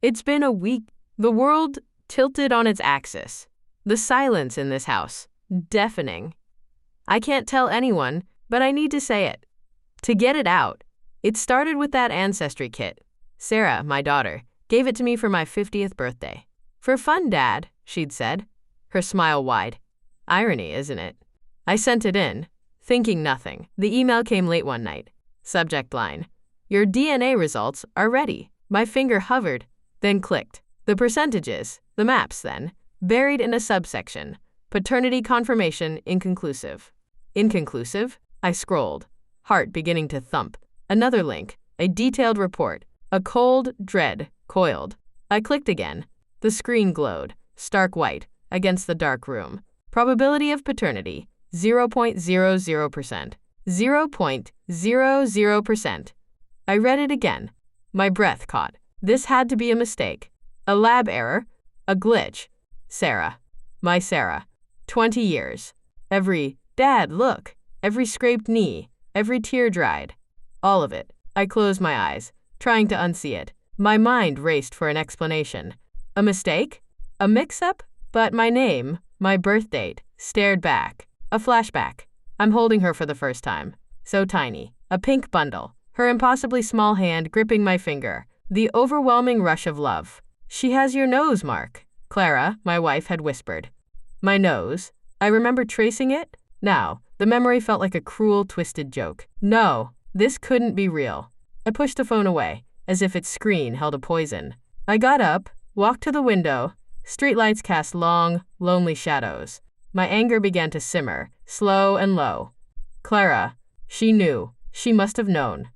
It's been a week. The world tilted on its axis. The silence in this house, deafening. I can't tell anyone, but I need to say it. To get it out. It started with that ancestry kit. Sarah, my daughter, gave it to me for my 50th birthday. For fun, Dad, she'd said, her smile wide. Irony, isn't it? I sent it in, thinking nothing. The email came late one night. Subject line: your DNA results are ready. My finger hovered, then clicked. The percentages, the maps then, buried in a subsection. Paternity confirmation inconclusive. Inconclusive? I scrolled, heart beginning to thump. Another link, a detailed report. A cold dread coiled. I clicked again. The screen glowed, stark white, against the dark room. Probability of paternity, 0.00%. 0.00%. I read it again. My breath caught. This had to be a mistake. A lab error. A glitch. Sarah. My Sarah. 20 years. Every, Dad, look. Every scraped knee. Every tear dried. All of it. I closed my eyes, trying to unsee it. My mind raced for an explanation. A mistake? A mix-up? But my name, my birth date, stared back. A flashback. I'm holding her for the first time. So tiny. A pink bundle. Her impossibly small hand gripping my finger. The overwhelming rush of love. She has your nose, Mark, Clara, my wife, had whispered. My nose? I remember tracing it. Now, the memory felt like a cruel, twisted joke. No, this couldn't be real. I pushed the phone away, as if its screen held a poison. I got up, walked to the window. Streetlights cast long, lonely shadows. My anger began to simmer, slow and low. Clara. She knew. She must have known.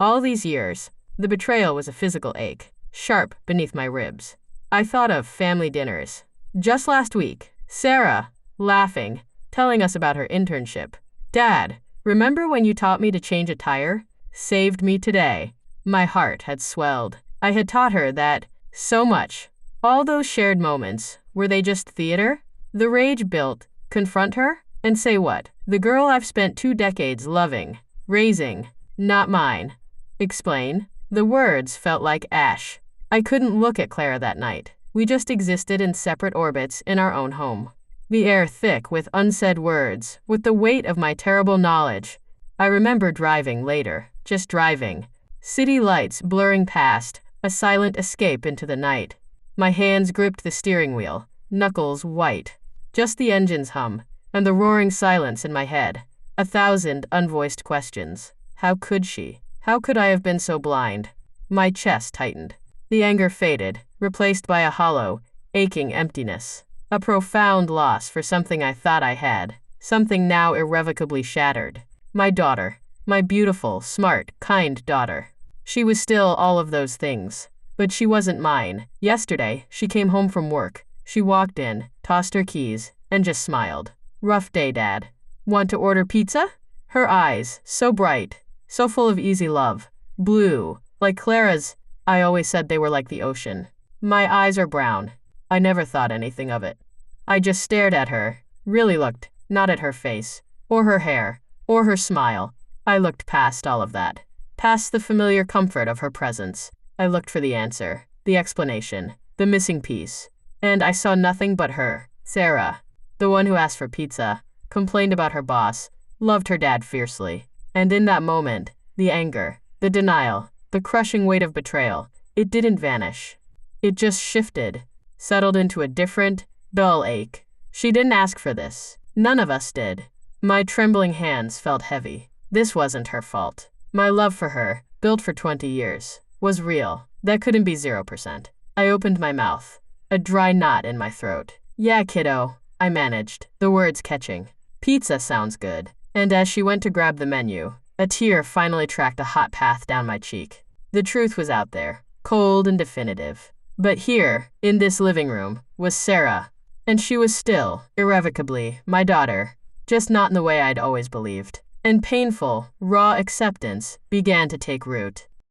All these years, the betrayal was a physical ache, sharp beneath my ribs. I thought of family dinners. Just last week, Sarah, laughing, telling us about her internship. Dad, remember when you taught me to change a tire? Saved me today. My heart had swelled. I had taught her that so much. All those shared moments, were they just theater? The rage built. Confront her? And say what? The girl I've spent 2 decades loving, raising, not mine. Explain? The words felt like ash. I couldn't look at Clara that night. We just existed in separate orbits in our own home. The air thick with unsaid words, with the weight of my terrible knowledge. I remember driving later, just driving. City lights blurring past, a silent escape into the night. My hands gripped the steering wheel, knuckles white. Just the engine's hum, and the roaring silence in my head. 1,000 unvoiced questions. How could she? How could I have been so blind? My chest tightened. The anger faded, replaced by a hollow, aching emptiness. A profound loss for something I thought I had, something now irrevocably shattered. My daughter. My beautiful, smart, kind daughter. She was still all of those things. But she wasn't mine. Yesterday, she came home from work. She walked in, tossed her keys, and just smiled. Rough day, Dad. Want to order pizza? Her eyes, so bright, so full of easy love. Blue, like Clara's. I always said they were like the ocean. My eyes are brown. I never thought anything of it. I just stared at her, really looked, not at her face, or her hair, or her smile. I looked past all of that, past the familiar comfort of her presence. I looked for the answer, the explanation, the missing piece. And I saw nothing but her, Sarah, the one who asked for pizza, complained about her boss, loved her dad fiercely. And in that moment, the anger, the denial, the crushing weight of betrayal, it didn't vanish. It just shifted, settled into a different, dull ache. She didn't ask for this. None of us did. My trembling hands felt heavy. This wasn't her fault. My love for her, built for 20 years, was real. That couldn't be 0%. I opened my mouth, a dry knot in my throat. Yeah, kiddo, I managed, the words catching. Pizza sounds good. And as she went to grab the menu, a tear finally tracked a hot path down my cheek. The truth was out there, cold and definitive. But here, in this living room, was Sarah. And she was still, irrevocably, my daughter, just not in the way I'd always believed. And painful, raw acceptance began to take root.